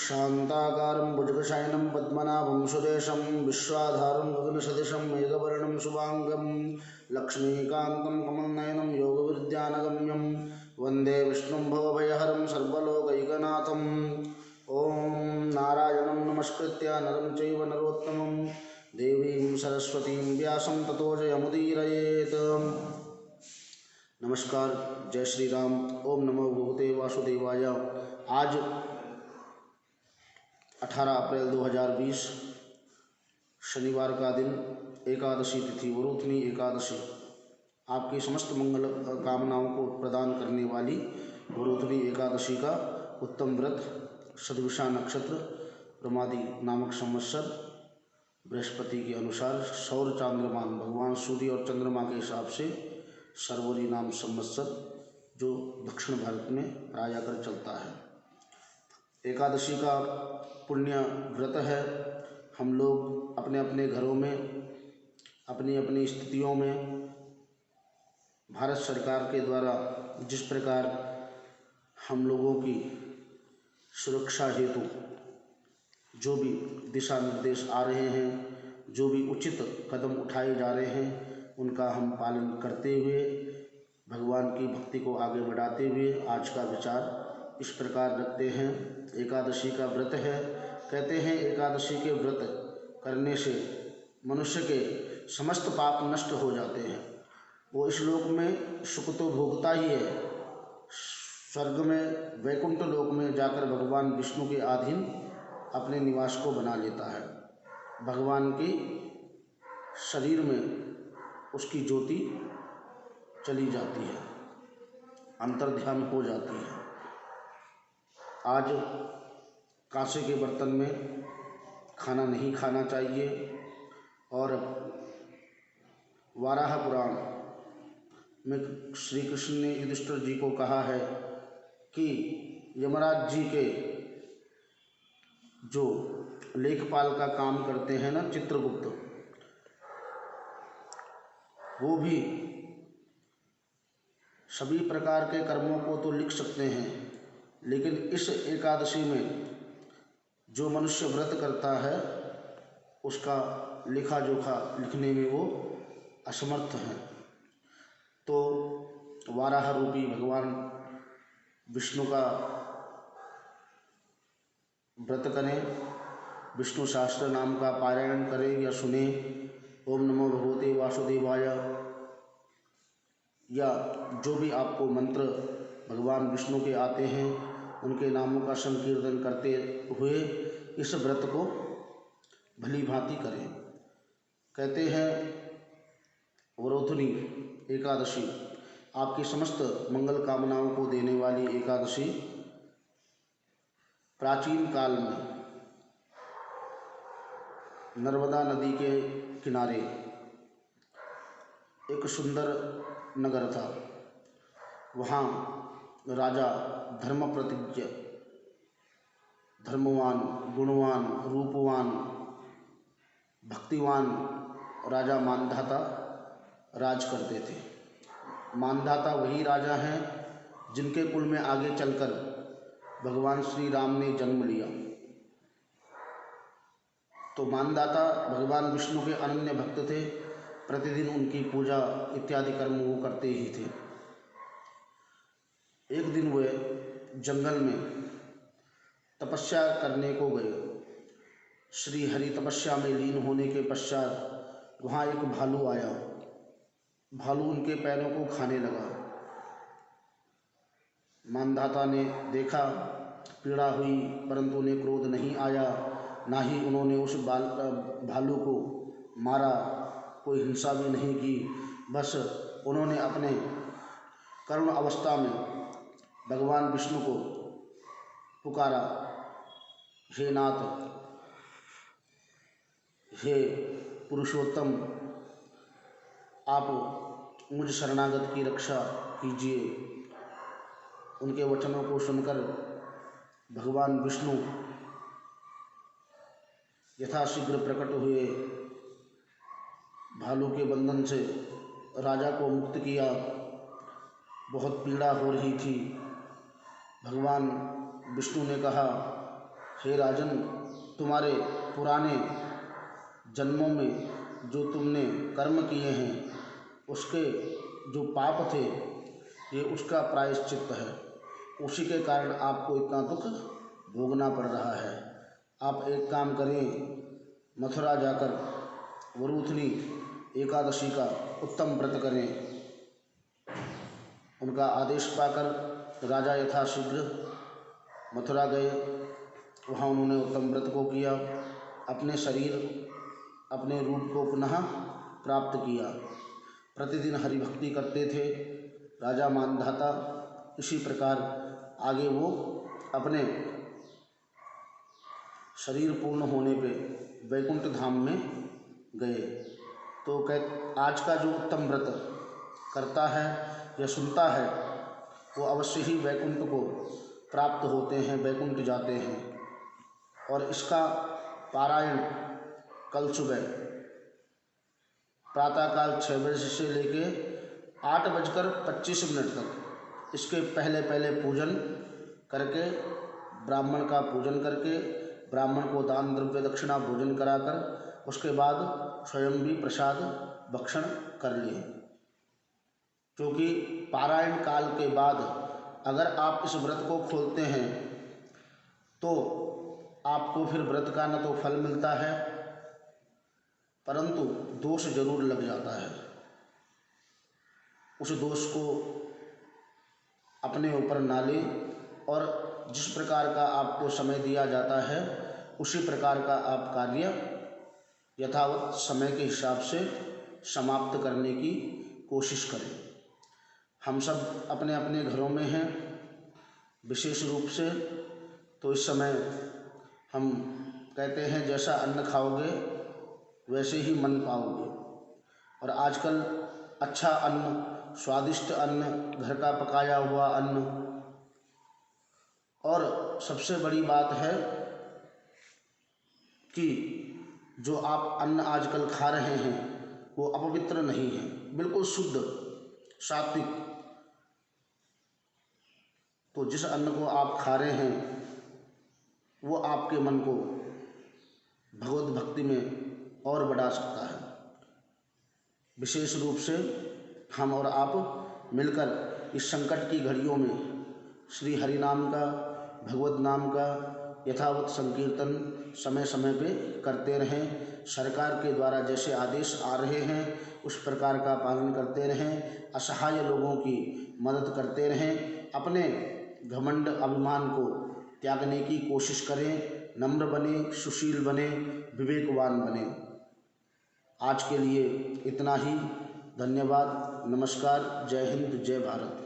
शान्ताकारं भुजगशयनं पद्मनाभं सुरेशं विश्वाधारं गगनसदृशं मेघवर्णं शुभांगं लक्ष्मीकान्तं कमलनयनं योगविद्यानगम्यं वन्दे विष्णुं भवभयहरं सर्वलोकैकनाथम्। ॐ नारायणं नमस्कृत्य नरं चैव नरोत्तमं देवीं सरस्वतीं व्यासं ततो जयमुदीरयेत्। नमस्कार, जय श्री राम। ओम नमो भगवते वासुदेवाय। आज 18 अप्रैल 2020 शनिवार का दिन, एकादशी तिथि, वरूथनी एकादशी। आपकी समस्त मंगल कामनाओं को प्रदान करने वाली वरूथनी एकादशी का उत्तम व्रत, सदविषा नक्षत्र, प्रमादी नामक संवत्सर, बृहस्पति के अनुसार सौर चांद्रमान, भगवान सूर्य और चंद्रमा के हिसाब से सर्वरी नाम संवत्सर, जो दक्षिण भारत में प्रायः कर चलता है। एकादशी का पुण्य व्रत है। हम लोग अपने अपने घरों में, अपनी अपनी स्थितियों में भारत सरकार के द्वारा जिस प्रकार हम लोगों की सुरक्षा हेतु जो भी दिशा निर्देश आ रहे हैं, जो भी उचित कदम उठाए जा रहे हैं, उनका हम पालन करते हुए भगवान की भक्ति को आगे बढ़ाते हुए आज का विचार इस प्रकार रखते हैं। एकादशी का व्रत है। कहते हैं एकादशी के व्रत करने से मनुष्य के समस्त पाप नष्ट हो जाते हैं। वो इस लोक में सुख तो भोगता ही है, स्वर्ग में, वैकुंठ लोक में जाकर भगवान विष्णु के अधीन अपने निवास को बना लेता है। भगवान के शरीर में उसकी ज्योति चली जाती है, अंतर्ध्यान हो जाती है। आज कांसे के बर्तन में खाना नहीं खाना चाहिए। और वाराह पुराण में श्री कृष्ण ने युधिष्ठिर जी को कहा है कि यमराज जी के जो लेखपाल का काम करते हैं ना, चित्रगुप्त, वो भी सभी प्रकार के कर्मों को तो लिख सकते हैं, लेकिन इस एकादशी में जो मनुष्य व्रत करता है उसका लेखा जोखा लिखने में वो असमर्थ हैं। तो वाराह रूपी भगवान विष्णु का व्रत करें, विष्णु सहस्त्र नाम का पारायण करें या सुने, ओम नमो भगवते वासुदेवाय, या जो भी आपको मंत्र भगवान विष्णु के आते हैं उनके नामों का संकीर्तन करते हुए इस व्रत को भली भांति करें। कहते हैं वरूथनी एकादशी आपकी समस्त मंगल कामनाओं को देने वाली एकादशी। प्राचीन काल में नर्मदा नदी के किनारे एक सुंदर नगर था। वहाँ राजा धर्म प्रतिज्ञ, धर्मवान, गुणवान, रूपवान, भक्तिवान राजा मानधाता राज करते थे। मानधाता वही राजा हैं जिनके कुल में आगे चलकर भगवान श्री राम ने जन्म लिया। तो मानधाता भगवान विष्णु के अनन्य भक्त थे। प्रतिदिन उनकी पूजा इत्यादि कर्म वो करते ही थे। एक दिन वे जंगल में तपस्या करने को गए। श्री हरि तपस्या में लीन होने के पश्चात वहाँ एक भालू आया। भालू उनके पैरों को खाने लगा। मानधाता ने देखा, पीड़ा हुई, परंतु उन्हें क्रोध नहीं आया, ना ही उन्होंने उस भालू को मारा, कोई हिंसा भी नहीं की। बस उन्होंने अपने करुण अवस्था में भगवान विष्णु को पुकारा, हे नाथ, हे पुरुषोत्तम, आप मुझ शरणागत की रक्षा कीजिए। उनके वचनों को सुनकर भगवान विष्णु यथाशीघ्र प्रकट हुए, भालू के बंधन से राजा को मुक्त किया। बहुत पीड़ा हो रही थी। भगवान विष्णु ने कहा, हे राजन, तुम्हारे पुराने जन्मों में जो तुमने कर्म किए हैं उसके जो पाप थे ये उसका प्रायश्चित है। उसी के कारण आपको इतना दुख भोगना पड़ रहा है। आप एक काम करें, मथुरा जाकर वरूथनी एकादशी का उत्तम व्रत करें। उनका आदेश पाकर राजा यथाशीघ्र मथुरा गए। वहाँ उन्होंने उत्तम व्रत को किया, अपने शरीर अपने रूप को पुनः प्राप्त किया। प्रतिदिन हरि भक्ति करते थे राजा मानधाता। इसी प्रकार आगे वो अपने शरीर पूर्ण होने पे वैकुंठ धाम में गए। तो आज का जो उत्तम व्रत करता है या सुनता है वो अवश्य ही वैकुंठ को प्राप्त होते हैं, वैकुंठ जाते हैं। और इसका पारायण कल सुबह प्रातःकाल 6 बजे से लेके 8:25 तक इसके पहले पहले पूजन करके, ब्राह्मण का पूजन करके, ब्राह्मण को दान द्रव्य दक्षिणा भोजन कराकर उसके बाद स्वयं भी प्रसाद भक्षण कर लिए। क्योंकि पारायण काल के बाद अगर आप इस व्रत को खोलते हैं तो आपको फिर व्रत का न तो फल मिलता है परंतु दोष जरूर लग जाता है। उस दोष को अपने ऊपर ना लें और जिस प्रकार का आपको समय दिया जाता है उसी प्रकार का आप कार्य यथावत समय के हिसाब से समाप्त करने की कोशिश करें। हम सब अपने अपने घरों में हैं विशेष रूप से, तो इस समय हम कहते हैं जैसा अन्न खाओगे वैसे ही मन पाओगे। और आजकल अच्छा अन्न, स्वादिष्ट अन्न, घर का पकाया हुआ अन्न, और सबसे बड़ी बात है कि जो आप अन्न आजकल खा रहे हैं वो अपवित्र नहीं है, बिल्कुल शुद्ध सात्विक। तो जिस अन्न को आप खा रहे हैं वो आपके मन को भगवत भक्ति में और बढ़ा सकता है। विशेष रूप से हम और आप मिलकर इस संकट की घड़ियों में श्री हरि नाम का, भगवत नाम का यथावत संकीर्तन समय समय पे करते रहें। सरकार के द्वारा जैसे आदेश आ रहे हैं उस प्रकार का पालन करते रहें। असहाय लोगों की मदद करते रहें। अपने घमंड अभिमान को त्यागने की कोशिश करें। नम्र बने, सुशील बने, विवेकवान बने। आज के लिए इतना ही। धन्यवाद। नमस्कार। जय हिंद, जय भारत।